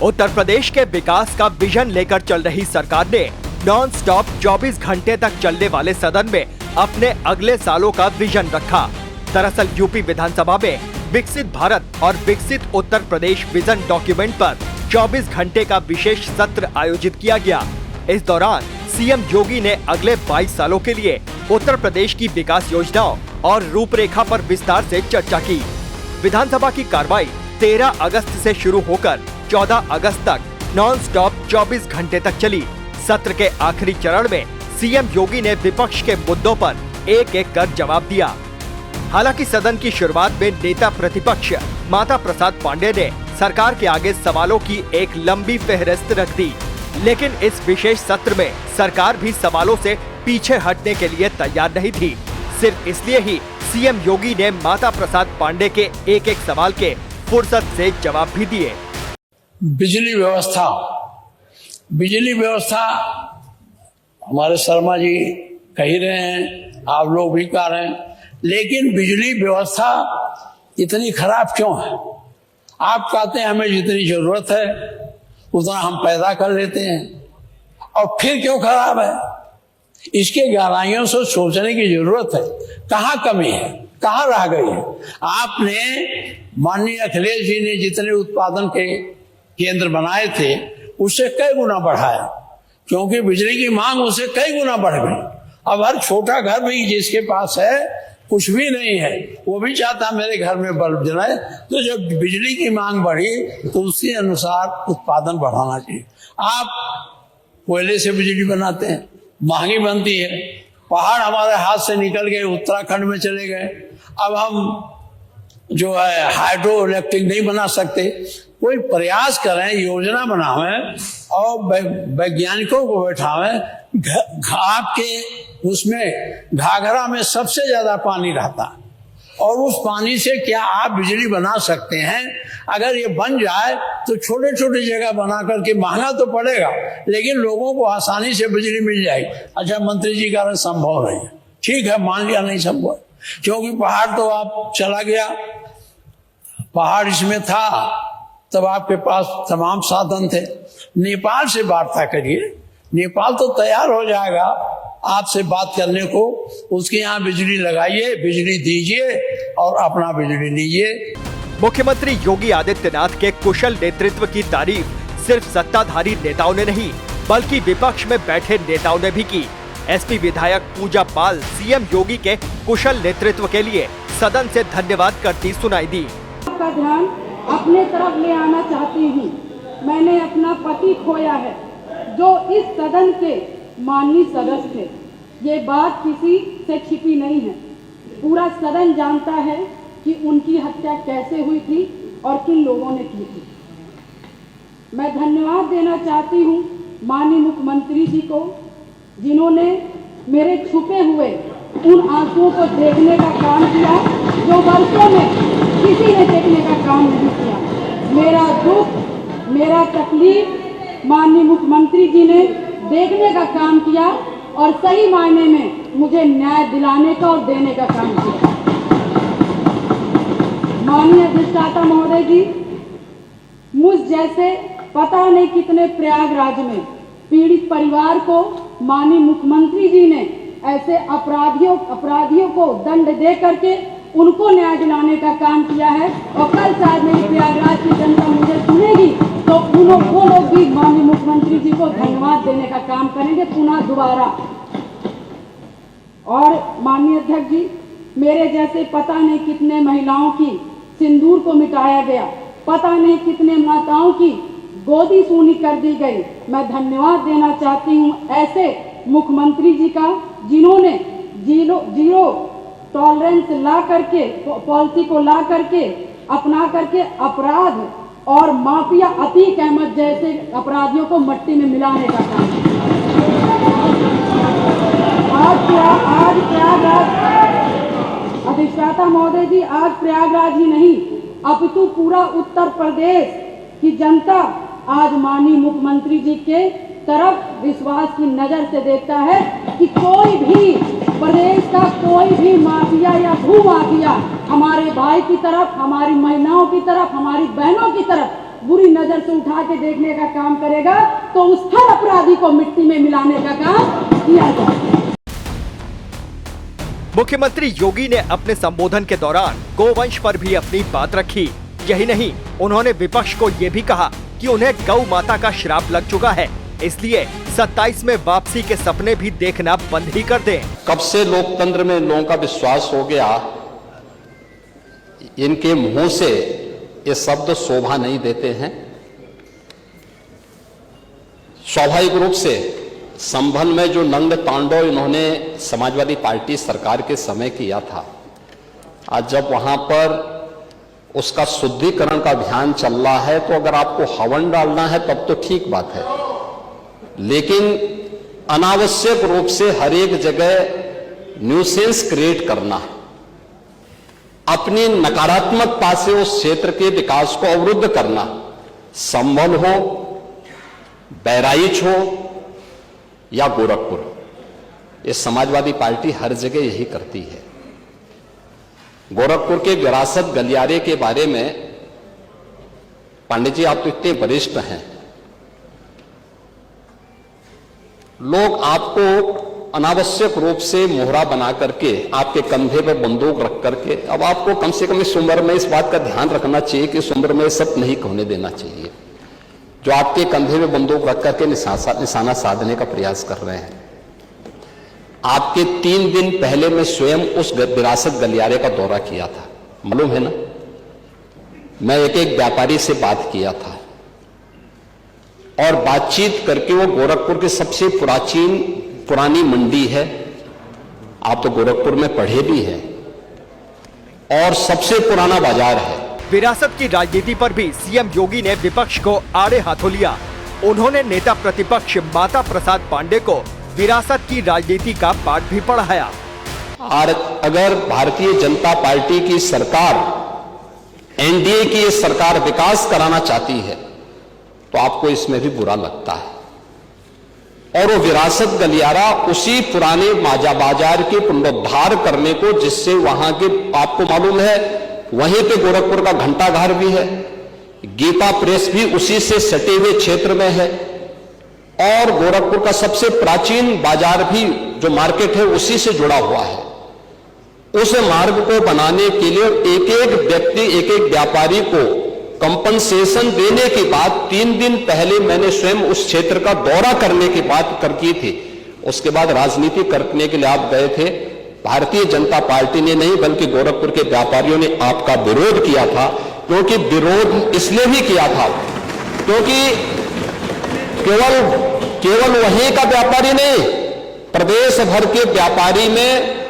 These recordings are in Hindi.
उत्तर प्रदेश के विकास का विजन लेकर चल रही सरकार ने नॉन स्टॉप 24 घंटे तक चलने वाले सदन में अपने अगले सालों का विजन रखा। दरअसल यूपी विधानसभा में विकसित भारत और विकसित उत्तर प्रदेश विजन डॉक्यूमेंट पर 24 घंटे का विशेष सत्र आयोजित किया गया। इस दौरान सीएम योगी ने अगले 22 सालों के लिए उत्तर प्रदेश की विकास योजनाओं और रूपरेखा पर विस्तार से चर्चा की। विधानसभा की कार्रवाई 13 अगस्त से शुरू होकर 14 अगस्त तक नॉन स्टॉप 24 घंटे तक चली। सत्र के आखिरी चरण में सीएम योगी ने विपक्ष के मुद्दों पर एक एक कर जवाब दिया। हालांकि सदन की शुरुआत में नेता प्रतिपक्ष माता प्रसाद पांडे ने सरकार के आगे सवालों की एक लंबी फहरिस्त रख दी, लेकिन इस विशेष सत्र में सरकार भी सवालों से पीछे हटने के लिए तैयार नहीं थी। सिर्फ इसलिए ही सीएम योगी ने माता प्रसाद पांडे के एक एक सवाल के फुर्सत से जवाब भी दिए। बिजली व्यवस्था हमारे शर्मा जी कह ही रहे हैं, आप लोग भी कह रहे हैं, लेकिन बिजली व्यवस्था इतनी खराब क्यों है? आप कहते हैं हमें जितनी जरूरत है उतना हम पैदा कर लेते हैं, और फिर क्यों खराब है? इसके गहराइयों से सोचने की जरूरत है। कहाँ कमी है, कहाँ रह गई है? आपने माननीय अखिलेश जी ने जितने उत्पादन के केंद्र बनाए थे उससे कई गुना बढ़ाया, क्योंकि बिजली की मांग उससे कई गुना बढ़ गई। अब हर छोटा घर भी जिसके पास है, कुछ भी नहीं है, वो भी चाहता मेरे घर में बल्ब जलाए। तो जब बिजली की मांग बढ़ी तो उसी अनुसार उत्पादन बढ़ाना चाहिए। आप कोयले से बिजली बनाते हैं, महंगी बनती है। पहाड़ हमारे हाथ से निकल गए, उत्तराखंड में चले गए। अब हम जो है हाइड्रो इलेक्ट्रिक नहीं बना सकते। कोई प्रयास करें, योजना बनावें और वैज्ञानिकों को बैठावें। आपके उसमें घाघरा में सबसे ज्यादा पानी रहता है, और उस पानी से क्या आप बिजली बना सकते हैं? अगर ये बन जाए तो छोटे छोटे जगह बना करके, महंगा तो पड़ेगा लेकिन लोगों को आसानी से बिजली मिल जाएगी। अच्छा, मंत्री जी कह रहे संभव नहीं है, ठीक है, मान लिया नहीं संभव, क्योंकि पहाड़ तो आप चला गया, पहाड़ इसमें था तब आपके पास तमाम साधन थे। नेपाल से वार्ता करिए, नेपाल तो तैयार हो जाएगा आपसे बात करने को। उसके यहाँ बिजली लगाइए, बिजली दीजिए और अपना बिजली लीजिए। मुख्यमंत्री योगी आदित्यनाथ के कुशल नेतृत्व की तारीफ सिर्फ सत्ताधारी नेताओं ने नहीं बल्कि विपक्ष में बैठे नेताओं ने भी की। एसपी विधायक पूजा पाल सीएम योगी के कुशल नेतृत्व के लिए सदन से धन्यवाद करती सुनाई दी। आपका ध्यान अपने तरफ ले आना चाहती हूँ। मैंने अपना पति खोया है जो इस सदन के माननीय सदस्य थे। ये बात किसी से छिपी नहीं है, पूरा सदन जानता है कि उनकी हत्या कैसे हुई थी और किन लोगों ने की थी। मैं धन्यवाद देना चाहती हूँ माननीय मुख्यमंत्री जी को, जिन्होंने मेरे छुपे हुए उन आंसुओं को देखने का काम किया जो वर्षों में किसी ने देखने का काम नहीं किया। मेरा दुख, मेरा तकलीफ माननीय मुख्यमंत्री जी ने देखने का काम किया और सही मायने में मुझे न्याय दिलाने का और देने का काम किया। माननीय अधिष्ठाता महोदय जी, मुझ जैसे पता नहीं कितने प्रयागराज में पीड़ित परिवार को माननीय मुख्यमंत्री जी ने ऐसे अपराधियों को दंड दे करके उनको न्याय दिलाने का काम किया है। और कल शायद मेरी प्रयागराज की जनता मुझे सुनेगी तो वो लोग भी माननीय मुख्यमंत्री जी को धन्यवाद देने का काम करेंगे पुनः दोबारा। और माननीय अध्यक्ष जी, मेरे जैसे पता नहीं कितने महिलाओं की सिंदूर को मिटाया गया, पता नहीं कितने माताओं की गोदी सूनी कर दी गई। मैं धन्यवाद देना चाहती हूँ ऐसे मुख्यमंत्री जी का, जिन्होंने जीरो टॉलरेंस ला करके, पॉलिसी को ला करके, अपना करके अपराध और माफिया अतीक अहमद जैसे अपराधियों को मट्टी में मिलाने का काम। आज प्रयागराज अधिष्ठाता महोदय जी, आज प्रयागराज ही नहीं अपितु पूरा उत्तर प्रदेश की जनता आज माननीय मुख्यमंत्री जी के तरफ विश्वास की नजर से देखता है कि कोई भी प्रदेश का कोई भी माफिया या भू माफिया हमारे भाई की तरफ, हमारी महिलाओं की तरफ, हमारी बहनों की तरफ बुरी नजर से उठा के देखने का काम करेगा तो उस हर अपराधी को मिट्टी में मिलाने का काम किया जाएगा। मुख्यमंत्री योगी ने अपने संबोधन के दौरान गोवंश पर भी अपनी बात रखी। यही नहीं, उन्होंने विपक्ष को ये भी कहा कि उन्हें गौ माता का श्राप लग चुका है, इसलिए 27 में वापसी के सपने भी देखना बंद ही कर दें। कब से लोकतंत्र में लोगों का विश्वास हो गया, इनके मुंह से ये शब्द शोभा नहीं देते हैं। स्वाभाविक रूप से संभल में जो नंग तांडव इन्होंने समाजवादी पार्टी सरकार के समय किया था, आज जब वहां पर उसका शुद्धिकरण का अभियान चल रहा है, तो अगर आपको हवन डालना है तब तो ठीक बात है, लेकिन अनावश्यक रूप से हर एक जगह न्यूसेंस क्रिएट करना, अपनी नकारात्मकता से उस क्षेत्र के विकास को अवरुद्ध करना, संभल हो, बहराइच हो या गोरखपुर, ये समाजवादी पार्टी हर जगह यही करती है। गोरखपुर के विरासत गलियारे के बारे में पंडित जी आप तो इतने वरिष्ठ हैं, लोग आपको अनावश्यक रूप से मोहरा बना करके आपके कंधे पर बंदूक रख करके, अब आपको कम से कम इस उम्र में इस बात का ध्यान रखना चाहिए कि इस उम्र में सब नहीं होने देना चाहिए, जो आपके कंधे में बंदूक रख करके निशाना साधने का प्रयास कर रहे हैं। आपके 3 दिन पहले मैं स्वयं उस विरासत गलियारे का दौरा किया था, मालूम है ना। मैं एक व्यापारी से बात किया था और बातचीत करके, वो गोरखपुर की सबसे पुरानी मंडी है, आप तो गोरखपुर में पढ़े भी हैं, और सबसे पुराना बाजार है। विरासत की राजनीति पर भी सीएम योगी ने विपक्ष को आड़े हाथों लिया। उन्होंने नेता प्रतिपक्ष माता प्रसाद पांडे को विरासत की राजनीति का पाठ भी पढ़ाया। और अगर भारतीय जनता पार्टी की सरकार, एनडीए की सरकार विकास कराना चाहती है, तो आपको इसमें भी बुरा लगता है। और वो विरासत गलियारा उसी पुराने बाजार के पुनरुद्धार करने को, जिससे वहां के, आपको मालूम है वहीं पे गोरखपुर का घंटाघर भी है, गीता प्रेस भी उसी से सटे हुए क्षेत्र में है, और गोरखपुर का सबसे प्राचीन बाजार भी जो मार्केट है उसी से जुड़ा हुआ है। उस मार्ग को बनाने के लिए एक एक व्यक्ति, एक एक व्यापारी को कंपनसेशन देने के बाद 3 दिन पहले मैंने स्वयं उस क्षेत्र का दौरा करने की बात की थी। उसके बाद राजनीति करने के लिए आप गए थे। भारतीय जनता पार्टी ने नहीं, बल्कि गोरखपुर के व्यापारियों ने आपका विरोध किया था, क्योंकि विरोध इसलिए भी किया था क्योंकि केवल वहीं का व्यापारी नहीं, प्रदेश भर के व्यापारी में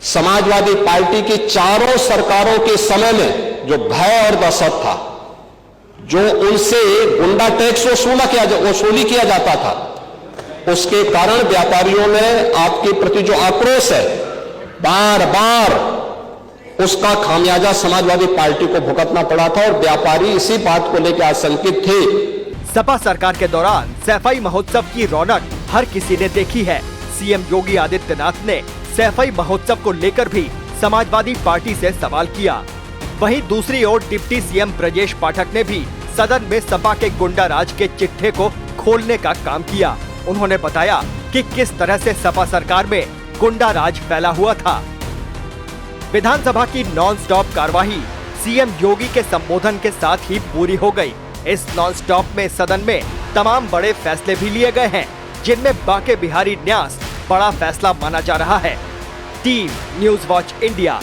समाजवादी पार्टी की चारों सरकारों के समय में जो भय और दहशत था, जो उनसे गुंडा टैक्स वसूली किया जाता था, उसके कारण व्यापारियों में आपके प्रति जो आक्रोश है, बार बार उसका खामियाजा समाजवादी पार्टी को भुगतना पड़ा था, और व्यापारी इसी बात को लेकर आशंकित थे। सपा सरकार के दौरान सैफई महोत्सव की रौनक हर किसी ने देखी है। सीएम योगी आदित्यनाथ ने सैफई महोत्सव को लेकर भी समाजवादी पार्टी से सवाल किया। वहीं दूसरी ओर डिप्टी सीएम ब्रजेश पाठक ने भी सदन में सपा के गुंडा राज के चिट्ठे को खोलने का काम किया। उन्होंने बताया कि किस तरह से सपा सरकार में गुंडा राज फैला हुआ था। विधानसभा की नॉन स्टॉप कार्यवाही सीएम योगी के संबोधन के साथ ही पूरी हो गई। इस नॉन स्टॉप में सदन में तमाम बड़े फैसले भी लिए गए हैं, जिनमें बांके बिहारी न्यास बड़ा फैसला माना जा रहा है। Team news watch India.